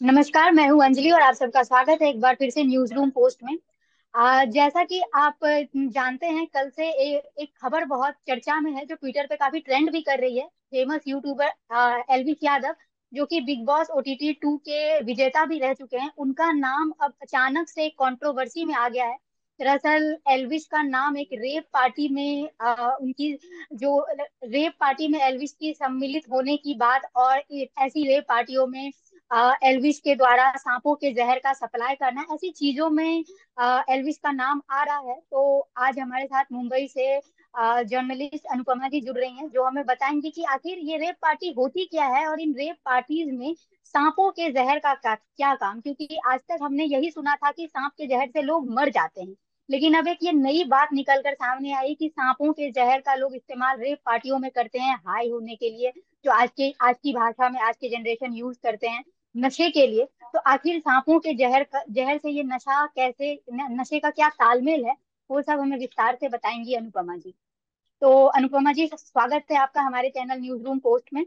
नमस्कार, मैं हूं अंजलि और आप सबका स्वागत है एक बार फिर से न्यूज रूम पोस्ट में। जैसा कि आप जानते हैं, कल से एक खबर बहुत चर्चा में है जो ट्विटर पे काफी ट्रेंड भी कर रही है। फेमस यूट्यूबर एल्विश यादव, जो कि बिग बॉस ओटीटी 2 के विजेता भी रह चुके हैं, उनका नाम अब अचानक से कंट्रोवर्सी में आ गया है। दरअसल एल्विश का नाम एक रेप पार्टी में उनकी जो रेप पार्टी में एल्विश की सम्मिलित होने की बात, और ऐसी रेप पार्टियों में एल्विश के द्वारा सांपों के जहर का सप्लाई करना, ऐसी चीजों में एल्विश का नाम आ रहा है। तो आज हमारे साथ मुंबई से जर्नलिस्ट अनुपमा जी जुड़ रही हैं, जो हमें बताएंगी कि आखिर ये रेप पार्टी होती क्या है और इन रेप पार्टीज में सांपों के जहर का क्या काम। क्योंकि आज तक हमने यही सुना था कि सांप के जहर से लोग मर जाते हैं, लेकिन अब एक ये नई बात निकल कर सामने आई कि सांपों के जहर का लोग इस्तेमाल रेप पार्टियों में करते हैं हाई होने के लिए, जो आज की भाषा में आज के जनरेशन यूज करते हैं नशे के लिए। तो आखिर सांपों के जहर से ये नशा कैसे नशे का क्या तालमेल है, वो सब हमें विस्तार से बताएंगी अनुपमा जी। तो अनुपमा जी, स्वागत है आपका हमारे चैनल न्यूज रूम पोस्ट में।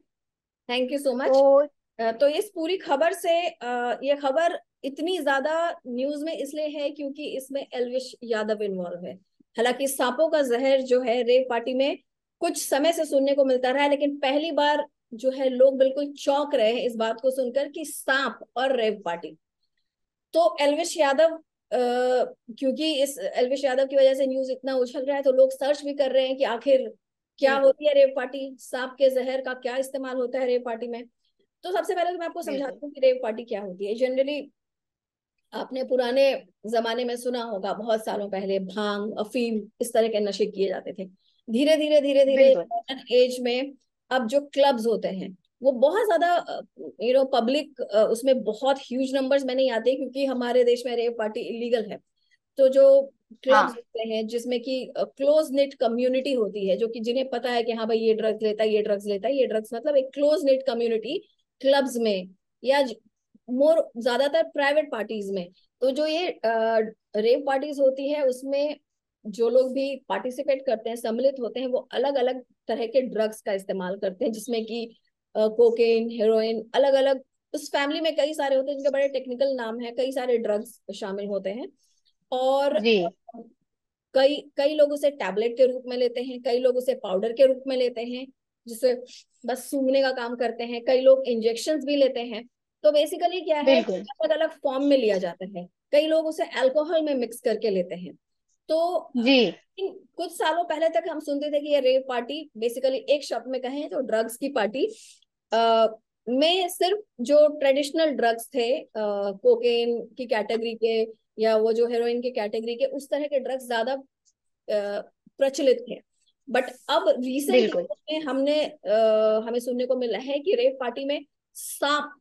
Thank you so much. तो तो इस पूरी खबर से ये खबर इतनी ज्यादा न्यूज में इसलिए है क्योंकि इसमें एल्विश यादव इन्वॉल्व है। हालांकि सांपों का जहर जो है रेप पार्टी में कुछ समय से सुनने को मिलता रहा है, लेकिन पहली बार जो है लोग बिल्कुल चौंक रहे हैं इस बात को सुनकर कि सांप और रेप पार्टी। तो एल्विश यादव क्योंकि इस एल्विश यादव की वजह से न्यूज इतना उछल रहा है, तो लोग सर्च भी कर रहे हैं कि आखिर क्या बिल्कुल होती है रेप पार्टी, सांप के जहर का क्या इस्तेमाल होता है रेप पार्टी में। तो सबसे पहले तो मैं आपको बिल्कुल। समझाती हूँ कि रेव पार्टी क्या होती है। जनरली आपने पुराने जमाने में सुना होगा, बहुत सालों पहले भांग अफीम इस तरह के नशे किए जाते थे। धीरे धीरे धीरे धीरे बिल्कुल। मॉडर्न एज में अब जो क्लब्स होते हैं वो बहुत ज्यादा पब्लिक उसमें बहुत ह्यूज नंबर्स में नहीं आते, क्योंकि हमारे देश में रेव पार्टी इलीगल है। तो जो क्लब्स हाँ। होते हैं जिसमें कि क्लोज नेट कम्युनिटी होती है, जो कि जिन्हें पता है कि हाँ भाई ये ड्रग्स लेता है, ये ड्रग्स लेता है, ये ड्रग्स, मतलब एक क्लोज नेट कम्युनिटी क्लब्स में या मोर ज्यादातर प्राइवेट पार्टीज में। तो जो ये रेव पार्टीज होती है उसमें जो लोग भी पार्टिसिपेट करते हैं, सम्मिलित होते हैं, वो अलग अलग तरह के ड्रग्स का इस्तेमाल करते हैं, जिसमें कि कोकेन, हेरोइन, अलग अलग। उस फैमिली में कई सारे होते हैं जिनके बड़े टेक्निकल नाम है, कई सारे ड्रग्स शामिल होते हैं। और जी। कई कई लोग उसे टैबलेट के रूप में लेते हैं, कई लोग उसे पाउडर के रूप में लेते हैं जिसे बस सूंघने का काम करते हैं, कई लोग इंजेक्शंस भी लेते हैं। तो बेसिकली क्या है, बिल्कुल। अलग अलग फॉर्म में लिया जाता है। कई लोग उसे अल्कोहल में मिक्स करके लेते हैं। तो जी। कुछ सालों पहले तक हम सुनते थे कि ये रेव पार्टी बेसिकली एक शब्द में कहें तो ड्रग्स की पार्टी आ, में सिर्फ जो ट्रेडिशनल ड्रग्स थे, कोकेन की कैटेगरी के या वो जो हेरोइन के कैटेगरी के, उस तरह के ड्रग्स ज्यादा प्रचलित थे। बट अब रिसेंट बिल्कुल। में हमें सुनने को मिला है कि रेव पार्टी में सांप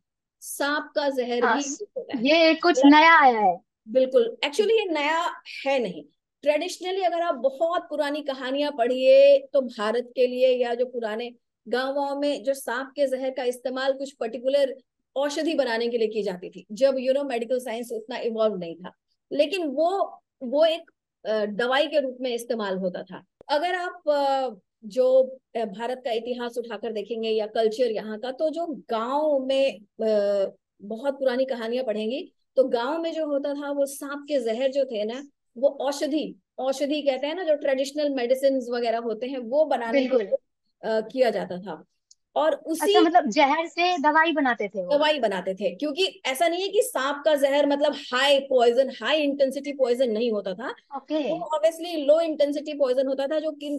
सांप का जहर हाँ, भी होता है। ये कुछ नया आया है। बिल्कुल, एक्चुअली ये नया है नहीं। ट्रेडिशनली अगर आप बहुत पुरानी कहानियां पढ़िए तो भारत के लिए या जो पुराने गांव में जो सांप के जहर का इस्तेमाल कुछ पर्टिकुलर औषधि बनाने के लिए की जाती थी, जब मेडिकल साइंस उतना इवॉल्व नहीं था। लेकिन वो एक दवाई के रूप में इस्तेमाल होता था। अगर आप जो भारत का इतिहास उठाकर देखेंगे या कल्चर यहाँ का, तो जो गांव में बहुत पुरानी कहानियां पढ़ेंगी, तो गांव में जो होता था वो सांप के जहर जो थे ना, वो औषधि औषधि कहते हैं ना, जो ट्रेडिशनल मेडिसिन वगैरह होते हैं वो बनाने के बिल्कुल। लिए किया जाता था। और अच्छा, उसी मतलब जहर से दवाई बनाते थे वो। दवाई बनाते थे, क्योंकि ऐसा नहीं है कि सांप का जहर मतलब high poison, high intensity poison नहीं होता था। ओके। वो ऑब्वियसली लो इंटेंसिटी पॉइजन होता था, जो कि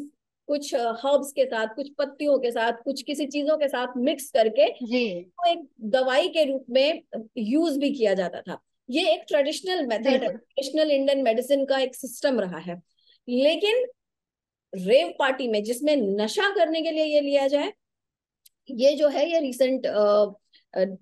कुछ हर्ब्स के साथ, कुछ पत्तियों के साथ, कुछ किसी चीजों के साथ मिक्स करके जी। वो एक दवाई के रूप में यूज भी किया जाता था। ये एक ट्रेडिशनल मेथड है, बिल्कुल। ट्रेडिशनल इंडियन मेडिसिन का एक सिस्टम रहा है। लेकिन रेव पार्टी में जिसमें नशा करने के लिए ये लिया जाए, ये जो है ये रिसेंट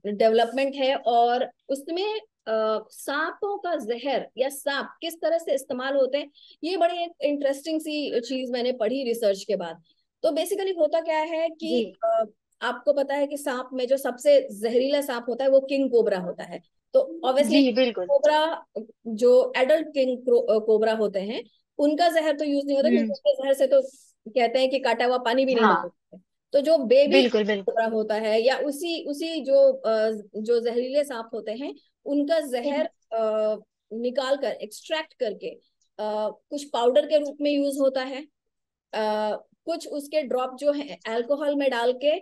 डेवलपमेंट है। और उसमें सांपों का जहर या सांप किस तरह से इस्तेमाल होते हैं, ये बड़ी एक इंटरेस्टिंग सी चीज मैंने पढ़ी रिसर्च के बाद। तो बेसिकली होता क्या है कि जी। आपको पता है कि सांप में जो सबसे जहरीला सांप होता है वो किंग कोबरा होता है। तो ऑब्वियसली जी। बिल्कुल। कोबरा, जो एडल्ट किंग कोबरा होते हैं, उनका जहर तो यूज नहीं होता, क्योंकि हम्म। उनके जहर से तो कहते हैं कि काटा हुआ पानी भी नहीं हाँ। निकलता। तो जो बेबी बिल्कुल बिल्कुल। कोबरा होता है या उसी उसी जो जहरीले सांप होते हैं, उनका जहर निकाल कर एक्सट्रैक्ट करके कुछ पाउडर के रूप में यूज होता है, कुछ उसके ड्रॉप जो है अल्कोहल में डाल के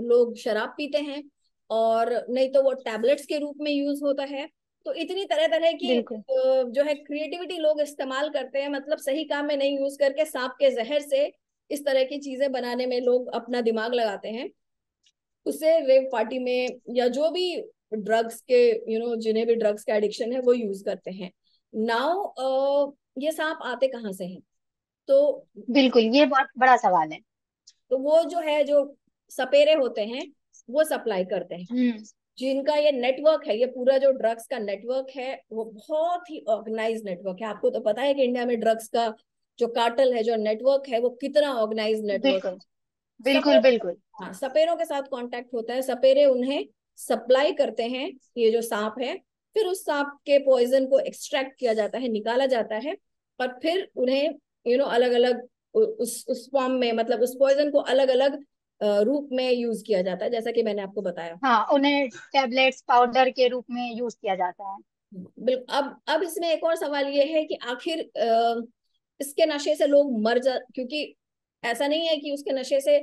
लोग शराब पीते हैं, और नहीं तो वो टैबलेट्स के रूप में यूज होता है। तो इतनी तरह तरह की बिल्कुल जो है क्रिएटिविटी लोग इस्तेमाल करते हैं, मतलब सही काम में नहीं यूज करके सांप के जहर से इस तरह की चीजें बनाने में लोग अपना दिमाग लगाते हैं। उससे रेव पार्टी में या जो भी ड्रग्स के जिन्हें भी ड्रग्स का एडिक्शन है वो यूज करते हैं। नाउ ये सांप आते कहाँ से हैं? तो बिल्कुल, ये बहुत बड़ा सवाल है। वो जो है, जो सपेरे होते हैं, वो सप्लाई करते हैं। हम्म। जिनका ये नेटवर्क है, ये पूरा जो ड्रग्स का नेटवर्क है, वो बहुत ही ऑर्गेनाइज नेटवर्क है। आपको तो पता है कि इंडिया में ड्रग्स का जो कार्टेल है, जो नेटवर्क है, वो कितना ऑर्गेनाइज नेटवर्क। बिल्कुल बिल्कुल सपेरे, बिल्कुल। हाँ, सपेरों के साथ कांटेक्ट होता है, सपेरे उन्हें सप्लाई करते हैं ये जो सांप है। फिर उस सांप के पॉइजन को एक्सट्रैक्ट किया जाता है, निकाला जाता है, और फिर उन्हें अलग अलग उस फॉर्म में, मतलब उस पॉइजन को अलग अलग रूप में यूज किया जाता है, जैसा कि मैंने आपको बताया। हाँ, उन्हें टैबलेट्स पाउडर के रूप में यूज किया जाता है। बिल्कुल। अब इसमें एक और सवाल ये है कि आखिर इसके नशे से लोग मर जा, क्योंकि ऐसा नहीं है कि उसके नशे से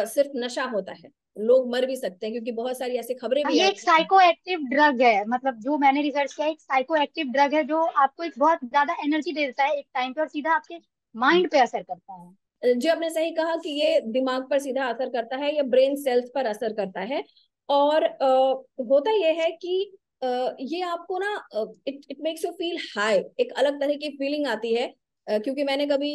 सिर्फ नशा होता है, लोग मर भी सकते हैं, क्योंकि बहुत सारी ऐसी खबरें हाँ, भी ये आई एक हैं। साइको एक्टिव ड्रग है, मतलब जो मैंने रिसर्च किया, एक साइको एक्टिव ड्रग है जो आपको एक बहुत ज्यादा एनर्जी दे देता है एक टाइम पे और सीधा आपके माइंड पे असर करता है। जो आपने सही कहा कि ये दिमाग पर सीधा असर करता है या ब्रेन सेल्स पर असर करता है। और होता यह है कि ये आपको ना, it it makes you feel high, एक अलग तरह की फीलिंग आती है। क्योंकि मैंने कभी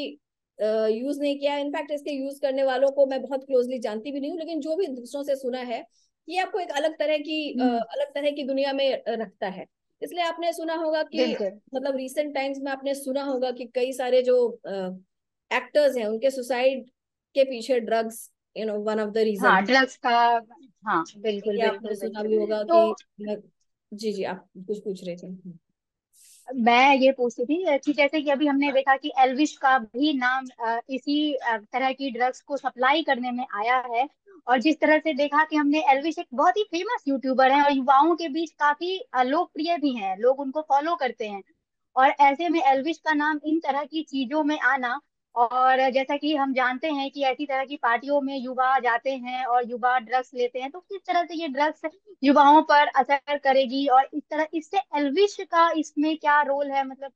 यूज नहीं किया, इनफैक्ट इसके यूज करने वालों को मैं बहुत क्लोजली जानती भी नहीं हूँ, लेकिन जो भी दूसरों से सुना है, ये आपको एक हम्म। अलग तरह की दुनिया में रखता है। इसलिए आपने सुना होगा कि, बिल्कुल। मतलब रिसेंट टाइम्स में आपने सुना होगा कि कई सारे जो एक्टर्स हैं, उनके सुसाइड के पीछे drugs one of the reason. हाँ, ड्रग्स का। हाँ, बिल्कुल ये आपने बिल्कुल सुना बिल्कुल। भी होगा तो कि, जी जी, आप कुछ पूछ रहे थे। मैं ये पूछती थी कि जैसे कि अभी हमने देखा कि एल्विश का भी नाम इसी तरह की ड्रग्स को सप्लाई करने में आया है। और जिस तरह से देखा कि हमने, एल्विश एक बहुत ही फेमस यूट्यूबर है और युवाओं के बीच काफी लोकप्रिय भी हैं, लोग उनको फॉलो करते हैं। और ऐसे में एल्विश का नाम इन तरह की चीजों में आना, और जैसा कि हम जानते हैं कि ऐसी तरह की पार्टियों में युवा जाते हैं और युवा ड्रग्स लेते हैं, तो किस तरह से ये ड्रग्स युवाओं पर असर करेगी और इस तरह इससे एल्विश का इसमें क्या रोल है, मतलब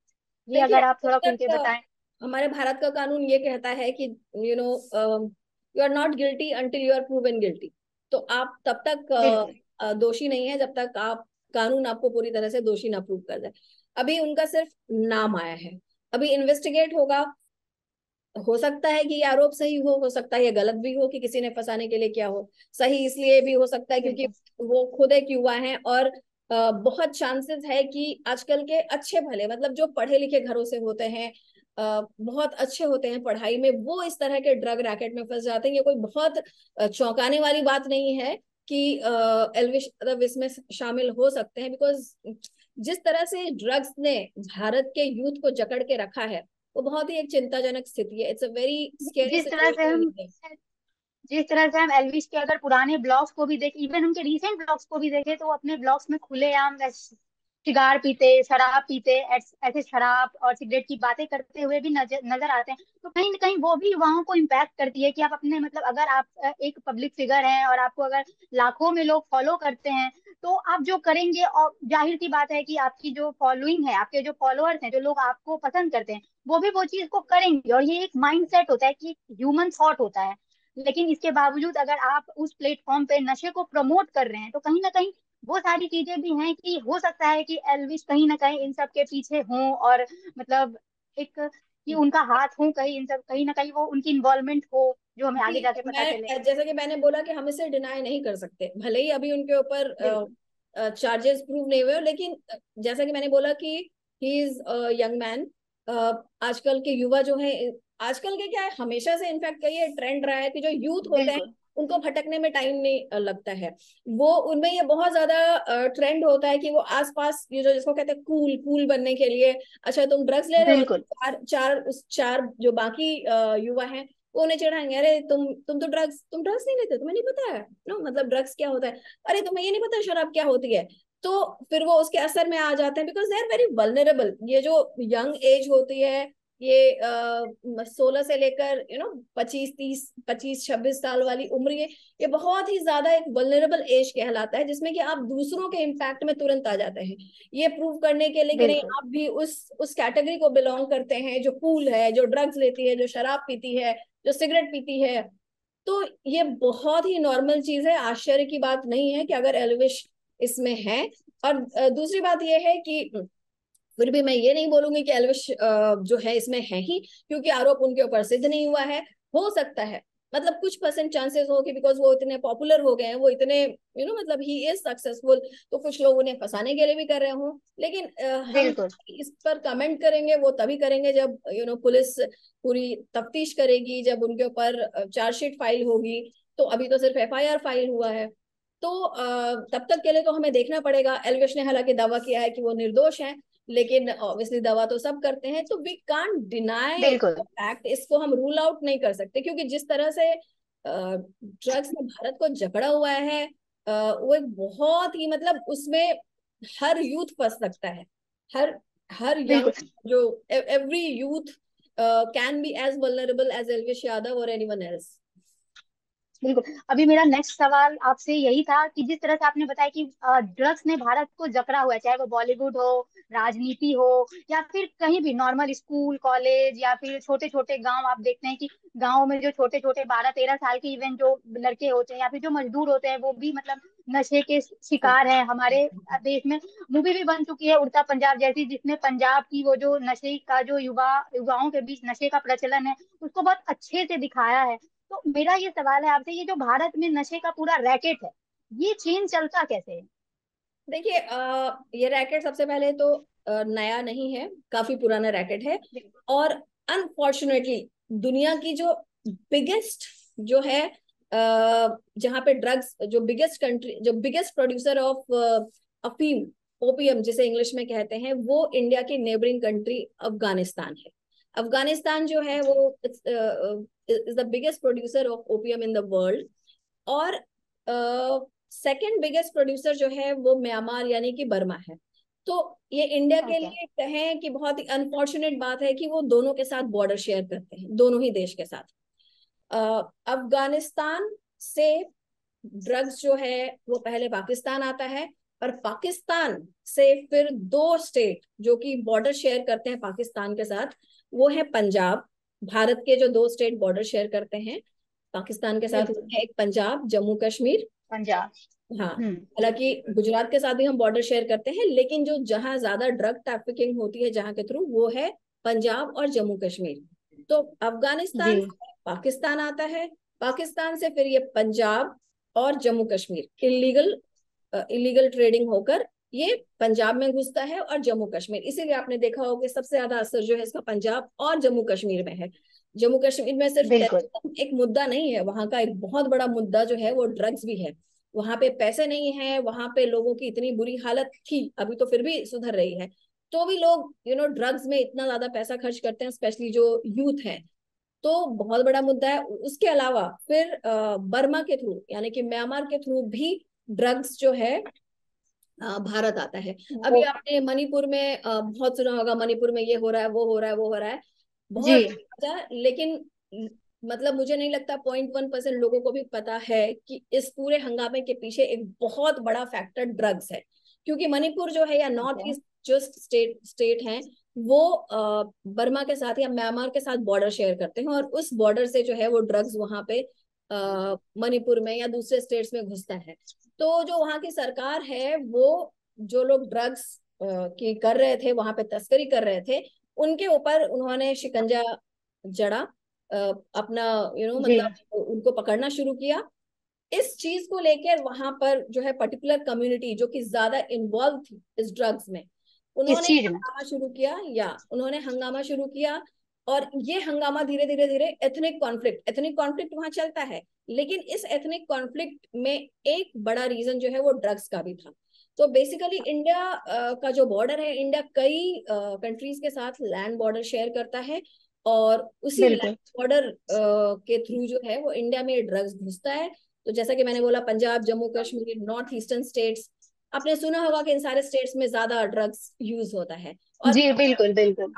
ये देखिए, अगर आप जब थोड़ा खुल के तक बताएं। हमारे भारत का कानून ये कहता है कि you are not guilty until you are proven guilty. तो आप तब तक बिल्कुल दोषी नहीं है जब तक आप कानून आपको पूरी तरह से दोषी ना प्रूव कर दे। अभी उनका सिर्फ नाम आया है, अभी इन्वेस्टिगेट होगा। हो सकता है कि ये आरोप सही हो सकता है ये गलत भी हो, कि किसी ने फंसाने के लिए किया हो। सही इसलिए भी हो सकता है क्योंकि बिल्कुल वो खुद एक युवा है, और बहुत चांसेस है कि आजकल के अच्छे भले, मतलब जो पढ़े लिखे घरों से होते हैं, बहुत अच्छे होते हैं पढ़ाई में, वो इस तरह के ड्रग रैकेट में फंस जाते हैं। ये कोई बहुत चौंकाने वाली बात नहीं है कि एल्विश मतलब इसमें शामिल हो सकते हैं, बिकॉज जिस तरह से ड्रग्स ने भारत के यूथ को जकड़ के रखा है, वो बहुत ही एक चिंताजनक स्थिति है। इट्स अ वेरी स्केरी जिस तरह से हम सिचुएशन। जिस तरह से हम एल्विस के अगर पुराने ब्लॉग्स को भी देखें, इवन उनके रीसेंट ब्लॉग्स को भी देखें, तो वो अपने ब्लॉग्स में खुलेआम सिगार पीते, शराब पीते, ऐसे शराब और सिगरेट की बातें करते हुए भी नजर नजर आते हैं। तो कहीं ना कहीं वो भी युवाओं को इम्पैक्ट करती है कि आप अपने, मतलब अगर आप एक पब्लिक फिगर हैं और आपको अगर लाखों में लोग फॉलो करते हैं, तो आप जो करेंगे, और जाहिर सी बात है कि आपकी जो फॉलोइंग है, आपके जो फॉलोअर्स हैं, जो लोग आपको पसंद करते हैं, वो भी वो चीज को करेंगे। और ये एक माइंड सेट होता है कि ह्यूमन थॉट होता है। लेकिन इसके बावजूद अगर आप उस प्लेटफॉर्म पे नशे को प्रमोट कर रहे हैं, तो कहीं ना कहीं वो सारी चीजें भी हैं कि हो सकता है कि एल्विस कहीं ना कहीं इन सब के पीछे हों, और मतलब एक कि उनका हाथ हो कहीं, इन सब कहीं ना कहीं वो उनकी इन्वॉल्वमेंट हो, जो हमें आगे जाके पता चले। मैं, जैसा कि मैंने बोला कि हम इसे डिनाई नहीं कर सकते, भले ही अभी उनके ऊपर बिल्कुल चार्जेस प्रूव नहीं हुए हो, लेकिन जैसा कि मैंने बोला कि ही इज यंग मैन। आजकल के युवा जो है, आजकल के क्या है, हमेशा से इनफैक्ट का ये ट्रेंड रहा है कि जो यूथ होते हैं, बिल्कुल उनको भटकने में टाइम नहीं लगता है। वो उनमें ये बहुत ज्यादा ट्रेंड होता है कि वो आसपास, ये जो जिसको कहते हैं कूल कूल बनने के लिए, अच्छा तुम ड्रग्स ले रहे हो, बिल्कुल चार चार उस चार जो बाकी युवा हैं, वो उन्हें चिढ़ाएंगे, अरे तुम ड्रग्स नहीं लेते, तुम्हें नहीं पता है नो मतलब ड्रग्स क्या होता है, अरे तुम्हें ये नहीं पता शराब क्या होती है। तो फिर वो उसके असर में आ जाते हैं, because they are very vulnerable. ये जो यंग एज होती है, ये 16 से लेकर 25 30 25 26 साल वाली उम्र, ये बहुत ही ज्यादा एक वल्नरेबल एज कहलाता है, जिसमें कि आप दूसरों के इम्पैक्ट में तुरंत आ जाते हैं। ये प्रूव करने के लिए कि नहीं बिल्कुल आप भी उस कैटेगरी को बिलोंग करते हैं जो कूल है, जो ड्रग्स लेती है, जो शराब पीती है, जो सिगरेट पीती है। तो ये बहुत ही नॉर्मल चीज है, आश्चर्य की बात नहीं है कि अगर एल्विश इसमें है। और दूसरी बात यह है कि फिर भी मैं ये नहीं बोलूंगी कि एल्विश जो है इसमें है ही, क्योंकि आरोप उनके ऊपर सिद्ध नहीं हुआ है। हो सकता है मतलब कुछ परसेंट चांसेस हो कि बिकॉज वो इतने पॉपुलर हो गए हैं, वो इतने मतलब ही इज सक्सेसफुल, तो कुछ लोग उन्हें फंसाने के लिए भी कर रहे हों। लेकिन हम बिल्कुल इस पर कमेंट करेंगे वो तभी करेंगे जब पुलिस पूरी तफ्तीश करेगी, जब उनके ऊपर चार्जशीट फाइल होगी। तो अभी तो सिर्फ एफआईआर फाइल हुआ है। तो तब तक के लिए तो हमें देखना पड़ेगा। एल्विश ने हालांकि दावा किया है कि वो निर्दोष हैं, लेकिन ऑब्वियसली दावा तो सब करते हैं, तो वी कांट डिनाई बिल्कुल फैक्ट, इसको हम रूल आउट नहीं कर सकते, क्योंकि जिस तरह से ड्रग्स ने भारत को जकड़ा हुआ है, वो एक बहुत ही मतलब उसमें हर यूथ फंस सकता है। हर हर यंग, बिल्कुल जो every youth can be as vulnerable as Elvish Yadav और एनीवन एल्स। बिल्कुल। अभी मेरा नेक्स्ट सवाल आपसे यही था कि जिस तरह से आपने बताया कि ड्रग्स ने भारत को जकड़ा हुआ है, चाहे वो बॉलीवुड हो, राजनीति हो, या फिर कहीं भी नॉर्मल स्कूल कॉलेज, या फिर छोटे छोटे गांव। आप देखते हैं कि गांव में जो छोटे छोटे 12 13 साल के इवन जो लड़के होते हैं या फिर जो मजदूर होते हैं, वो भी मतलब नशे के शिकार हैं। हमारे देश में मूवी भी बन चुकी है उड़ता पंजाब जैसी, जिसमें पंजाब की वो जो नशे का जो युवाओं के बीच नशे का प्रचलन है, उसको बहुत अच्छे से दिखाया है। तो मेरा ये सवाल है आपसे, ये जो भारत में नशे का पूरा रैकेट है, ये चेन चलता कैसे है? देखिए ये रैकेट सबसे पहले तो नया नहीं है, काफी पुराना रैकेट है। और अनफॉर्चुनेटली दुनिया की जो बिगेस्ट जो है जहाँ पे ड्रग्स, जो बिगेस्ट कंट्री, जो बिगेस्ट प्रोड्यूसर ऑफ अफीम, ओपीएम जिसे इंग्लिश में कहते हैं, वो इंडिया की नेबरिंग कंट्री अफगानिस्तान है। अफगानिस्तान जो है वो is the biggest producer of opium in the world. और सेकंड बिगेस्ट प्रोड्यूसर जो है वो म्यांमार यानी कि बर्मा है। तो ये इंडिया के ओके। लिए कहें कि बहुत ही अनफॉर्चुनेट बात है कि वो दोनों के साथ बॉर्डर शेयर करते हैं, दोनों ही देश के साथ। अफगानिस्तान से ड्रग्स जो है वो पहले पाकिस्तान आता है, और पाकिस्तान से फिर दो स्टेट जो कि बॉर्डर शेयर करते हैं पाकिस्तान के साथ, वो है पंजाब। भारत के जो दो स्टेट बॉर्डर शेयर करते हैं पाकिस्तान के साथ, वो बिल्कुल। है एक पंजाब, जम्मू कश्मीर। पंजाब। हाँ, हम्म। हालांकि गुजरात के साथ भी हम बॉर्डर शेयर करते हैं, लेकिन जो जहां ज्यादा ड्रग ट्रैफिकिंग होती है जहां के थ्रू, वो है पंजाब और जम्मू कश्मीर। तो जी। अफगानिस्तान से पाकिस्तान आता है, पाकिस्तान से फिर ये पंजाब और Jammu Kashmir illegal illegal trading होकर ये पंजाब में घुसता है और जम्मू कश्मीर। इसीलिए आपने देखा होगा कि सबसे ज्यादा असर जो है इसका पंजाब और जम्मू कश्मीर में है। जम्मू कश्मीर में सिर्फ बिल्कुल टेररिज्म एक मुद्दा नहीं है, वहां का एक बहुत बड़ा मुद्दा जो है वो ड्रग्स भी है। वहां पे पैसे नहीं है, वहां पे लोगों की इतनी बुरी हालत थी, अभी तो फिर भी सुधर रही है, तो भी लोग ड्रग्स में इतना ज्यादा पैसा खर्च करते हैं, स्पेशली जो यूथ है। तो बहुत बड़ा मुद्दा है। उसके अलावा फिर बर्मा के थ्रू यानी कि म्यांमार के थ्रू भी ड्रग्स जो है भारत आता है। अभी वो। आपने मणिपुर में बहुत सुना होगा, मणिपुर में ये हो रहा है, वो हो रहा है, वो हो रहा है, जी। बहुत अच्छा। लेकिन मतलब मुझे नहीं लगता 0.1% लोगों को भी पता है कि इस पूरे हंगामे के पीछे एक बहुत बड़ा फैक्टर ड्रग्स है। क्योंकि मणिपुर जो है या नॉर्थ ओके। ईस्ट जो स्टेट स्टेट हैं, वो बर्मा के साथ या म्यांमार के साथ बॉर्डर शेयर करते हैं, और उस बॉर्डर से जो है वो ड्रग्स वहां पे मणिपुर में या दूसरे स्टेट्स में घुसता है। तो जो वहां की सरकार है, वो जो लोग ड्रग्स की कर रहे थे, वहां पे तस्करी कर रहे थे, उनके ऊपर उन्होंने शिकंजा जड़ा, अपना जी। मतलब उनको पकड़ना शुरू किया। इस चीज को लेकर वहां पर जो है पर्टिकुलर कम्युनिटी जो कि ज्यादा इन्वॉल्व थी इस ड्रग्स में, किस उन्होंने चीज में? हंगामा शुरू किया, या उन्होंने हंगामा शुरू किया। और ये हंगामा धीरे धीरे धीरे एथनिक कॉन्फ्लिक्ट वहां चलता है, लेकिन इस एथनिक कॉन्फ्लिक्ट में एक बड़ा रीजन जो है वो ड्रग्स का भी था। तो बेसिकली इंडिया का जो बॉर्डर है, इंडिया कई कंट्रीज के साथ लैंड बॉर्डर शेयर करता है, और उसी बिल्कुल। बॉर्डर के थ्रू जो है वो इंडिया में ड्रग्स घुसता है। तो जैसा कि मैंने बोला, Punjab, Jammu Kashmir, north eastern states, आपने सुना होगा कि इन सारे स्टेट्स में ज्यादा ड्रग्स यूज होता है। और जी बिल्कुल बिल्कुल।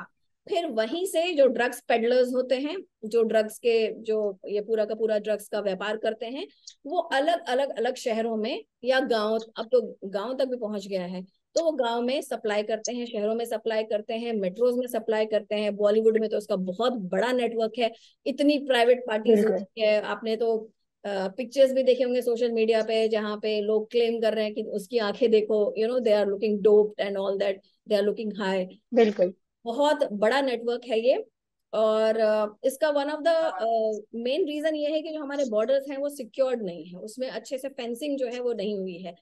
फिर वहीं से जो ड्रग्स पेडलर्स होते हैं, जो ड्रग्स के, जो ये पूरा का पूरा ड्रग्स का व्यापार करते हैं, वो अलग अलग अलग शहरों में या गांव, अब तो गांव तक भी पहुंच गया है, तो वो गांव में सप्लाई करते हैं, शहरों में सप्लाई करते हैं, मेट्रोज में सप्लाई करते हैं। बॉलीवुड में तो उसका बहुत बड़ा नेटवर्क है, इतनी प्राइवेट पार्टीज बिल्कुल होती है। आपने तो पिक्चर्स भी देखे होंगे सोशल मीडिया पे, जहाँ पे लोग क्लेम कर रहे हैं कि उसकी आंखें देखो, they are looking doped and all that, they are looking high. बिल्कुल। बहुत बड़ा नेटवर्क है ये। और इसका one of the main reason ये है कि जो हमारे बॉर्डर्स हैं वो सिक्योर्ड नहीं है, उसमें अच्छे से फेंसिंग जो है वो नहीं हुई है।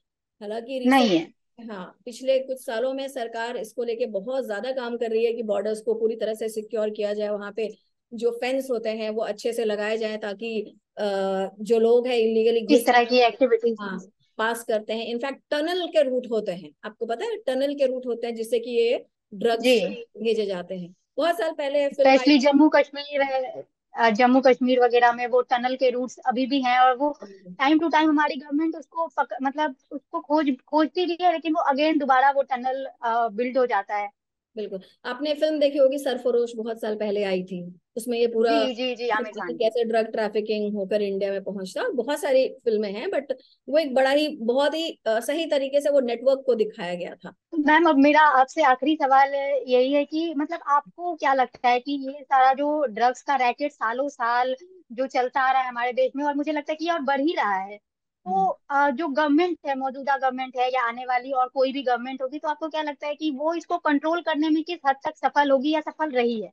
हालांकि रिसेंट, नहीं है। हाँ, पिछले कुछ सालों में सरकार इसको लेके बहुत ज्यादा काम कर रही है कि बॉर्डर्स को पूरी तरह से सिक्योर किया जाए, वहां पे जो फेंस होते हैं वो अच्छे से लगाए जाए, ताकि जो लोग हैं इलीगली इस घुस, तरह की एक्टिविटीज। हाँ, पास करते हैं। इनफैक्ट टनल के रूट होते हैं, आपको पता है, टनल के रूट होते हैं जिससे कि ये ड्रग्स जी। भेजे जाते हैं। बहुत साल पहले फिल्म आई स्पेशली जम्मू कश्मीर है, जम्मू कश्मीर वगैरह में वो टनल के रूट्स अभी भी हैं, और वो थी। टाइम टू टाइम हमारी गवर्नमेंट उसको मतलब उसको खोजती रही है, लेकिन वो अगेन दोबारा वो टनल बिल्ड हो जाता है। बिल्कुल, आपने फिल्म देखी होगी सरफरोश, बहुत साल पहले आई थी। उसमें ये पूरा जी जी जी, आमिर खान की। कैसे ड्रग ट्रैफिकिंग होकर इंडिया में पहुंचता, बहुत सारी फिल्में हैं, बट वो एक बड़ा ही, बहुत ही सही तरीके से वो नेटवर्क को दिखाया गया था। मैम अब मेरा आपसे आखिरी सवाल यही है कि मतलब आपको क्या लगता है कि ये सारा जो ड्रग्स का रैकेट सालों साल जो चलता आ रहा है हमारे देश में, और मुझे लगता है कि ये और बढ़ ही रहा है, तो जो गवर्नमेंट है, मौजूदा गवर्नमेंट है या आने वाली और कोई भी गवर्नमेंट होगी, तो आपको क्या लगता है कि वो इसको कंट्रोल करने में किस हद तक सफल होगी या सफल रही है?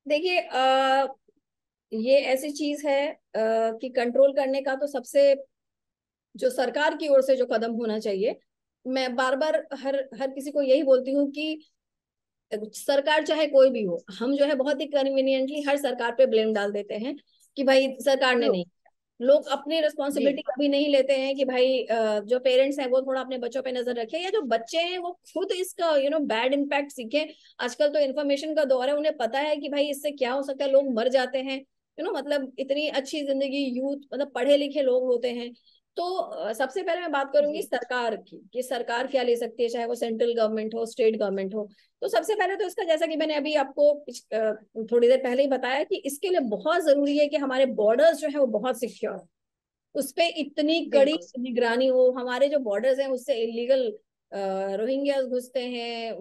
देखिए, ये ऐसी चीज है कि कंट्रोल करने का तो सबसे, जो सरकार की ओर से जो कदम होना चाहिए, मैं बार बार हर हर किसी को यही बोलती हूँ कि सरकार चाहे कोई भी हो, हम जो है बहुत ही कन्वीनियंटली हर सरकार पे ब्लेम डाल देते हैं कि भाई सरकार ने ट्रू। नहीं। लोग अपनी जी रिस्पॉन्सिबिलिटी कभी नहीं लेते हैं कि भाई जो पेरेंट्स हैं वो थोड़ा अपने बच्चों पे नजर रखें, या जो बच्चे हैं वो खुद इसका बैड इम्पैक्ट सीखें। आजकल तो इन्फॉर्मेशन का दौर है, उन्हें पता है कि भाई इससे क्या हो सकता है, लोग मर जाते हैं, मतलब इतनी अच्छी जिंदगी, यूथ, मतलब पढ़े लिखे लोग होते हैं। तो सबसे पहले मैं बात करूंगी जी। सरकार की, कि सरकार क्या ले सकती है, चाहे वो सेंट्रल गवर्नमेंट हो, स्टेट गवर्नमेंट हो। तो सबसे पहले तो इसका, जैसा कि मैंने अभी आपको थोड़ी देर पहले ही बताया, कि इसके लिए बहुत जरूरी है कि हमारे बॉर्डर्स जो है वो बहुत सिक्योर, उस पे इतनी कड़ी बिल्कुल। निगरानी हो। हमारे जो बॉर्डर्स हैं उससे इलीगल रोहिंग्यास घुसते हैं,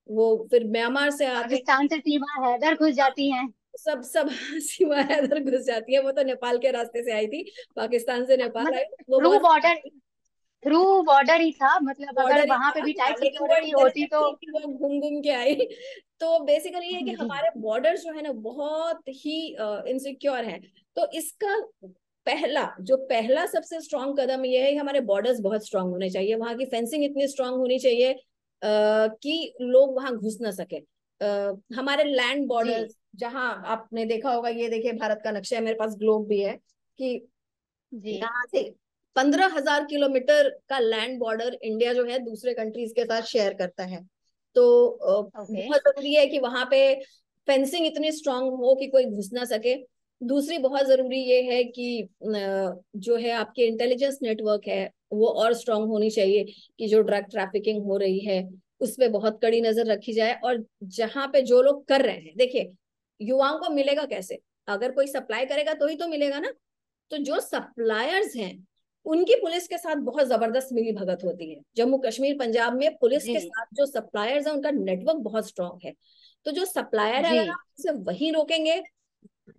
वो फिर म्यांमार से आते हैं, पाकिस्तान से सीमा हैदर घुस जाती हैं। सब सब सीमा इधर घुस जाती है। वो तो नेपाल के रास्ते से आई थी, पाकिस्तान से नेपाल आई, मतलब वो थ्रू बहुत बॉर्डर, थ्रू बॉर्डर ही था, मतलब अगर बॉर्डर ही वहां पे था, भी टाइट हाँ, लेकिन वो सिक्योरिटी होती तो। इंटेलिजेंस थी कि वो घूम घूम के आई। तो बेसिकली ये कि जी। हमारे बॉर्डर्स जो है ना बहुत ही इनसिक्योर है। तो इसका पहला सबसे स्ट्रांग कदम ये है कि हमारे बॉर्डर्स बहुत स्ट्रांग होने चाहिए, वहां की फेंसिंग इतनी स्ट्रांग होनी चाहिए कि लोग वहां घुस ना सके। हमारे लैंड जी बॉर्डर्स, जहां आपने देखा होगा, ये देखिए भारत का नक्शा है, मेरे पास ग्लोब भी है, कि जी। यहाँ से 15,000 किलोमीटर का लैंड बॉर्डर इंडिया जो है दूसरे कंट्रीज के साथ शेयर करता है। तो ओके। बहुत जरूरी है कि वहां पे फेंसिंग इतनी स्ट्रांग हो कि कोई घुस ना सके। दूसरी बहुत जरूरी ये है कि जो है आपके इंटेलिजेंस नेटवर्क है वो और स्ट्रांग होनी चाहिए, कि जो ड्रग ट्रैफिकिंग हो रही है उस पर बहुत कड़ी नजर रखी जाए। और जहां पे जो लोग कर रहे हैं, देखिए, युवाओं को मिलेगा कैसे, अगर कोई सप्लाई करेगा तो ही तो मिलेगा ना। तो जो सप्लायर्स हैं उनकी पुलिस के साथ बहुत जबरदस्त मिली भगत होती है। जम्मू कश्मीर, पंजाब में पुलिस जी के साथ जो सप्लायर्स हैं उनका नेटवर्क बहुत स्ट्रांग है। तो जो सप्लायर है, जी। अगर आप उसे वही रोकेंगे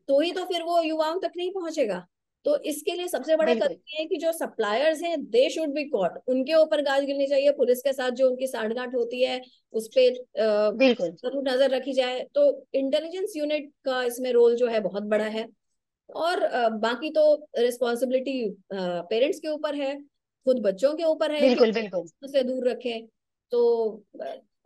तो ही तो फिर वो युवाओं तक नहीं पहुंचेगा। तो इसके लिए सबसे बड़ा कदम बिल्कुल ये है कि जो सप्लायर्स हैं दे शुड बी कॉट, उनके ऊपर गाज गिरनी चाहिए, पुलिस के साथ जो उनकी साठगांठ होती है उस पर बिल्कुल। जरूर नजर रखी जाए। तो इंटेलिजेंस यूनिट का इसमें रोल जो है बहुत बड़ा है। और बाकी तो रिस्पॉन्सिबिलिटी पेरेंट्स के ऊपर है, खुद बच्चों के ऊपर है कि बिल्कुल बिल्कुल। उससे दूर रखें। तो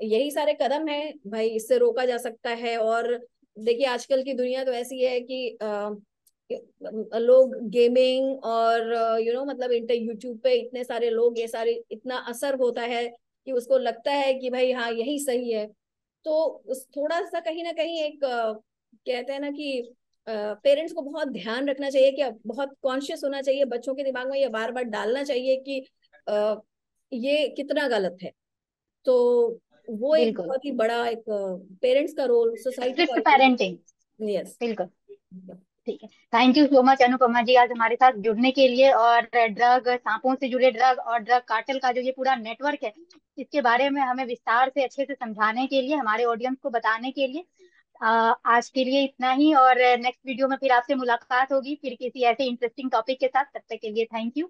यही सारे कदम है भाई, इससे रोका जा सकता है। और देखिए, आजकल की दुनिया तो ऐसी है कि लोग गेमिंग और मतलब यूट्यूब पे इतने सारे लोग, ये सारे इतना असर होता है कि उसको लगता है कि भाई हाँ यही सही है। तो उस थोड़ा सा कहीं ना कहीं एक कहते हैं ना कि पेरेंट्स को बहुत ध्यान रखना चाहिए, कि बहुत कॉन्शियस होना चाहिए, बच्चों के दिमाग में ये बार बार डालना चाहिए कि अ, ये कितना गलत है। तो वो एक बिल्कुल। बहुत ही बड़ा एक पेरेंट्स का रोल, सोसाइटी का स्ट्रिक्ट रोल। पेरेंटिंग। यस। बिल्कुल। ठीक है। Thank you so much Anupama ji, आज हमारे साथ जुड़ने के लिए, और ड्रग, सांपों से जुड़े ड्रग और ड्रग कार्टेल का जो ये पूरा नेटवर्क है, इसके बारे में हमें विस्तार से अच्छे से समझाने के लिए, हमारे ऑडियंस को बताने के लिए। आज के लिए इतना ही, और नेक्स्ट वीडियो में फिर आपसे मुलाकात होगी, फिर किसी ऐसे इंटरेस्टिंग टॉपिक के साथ। तब तक के लिए थैंक यू।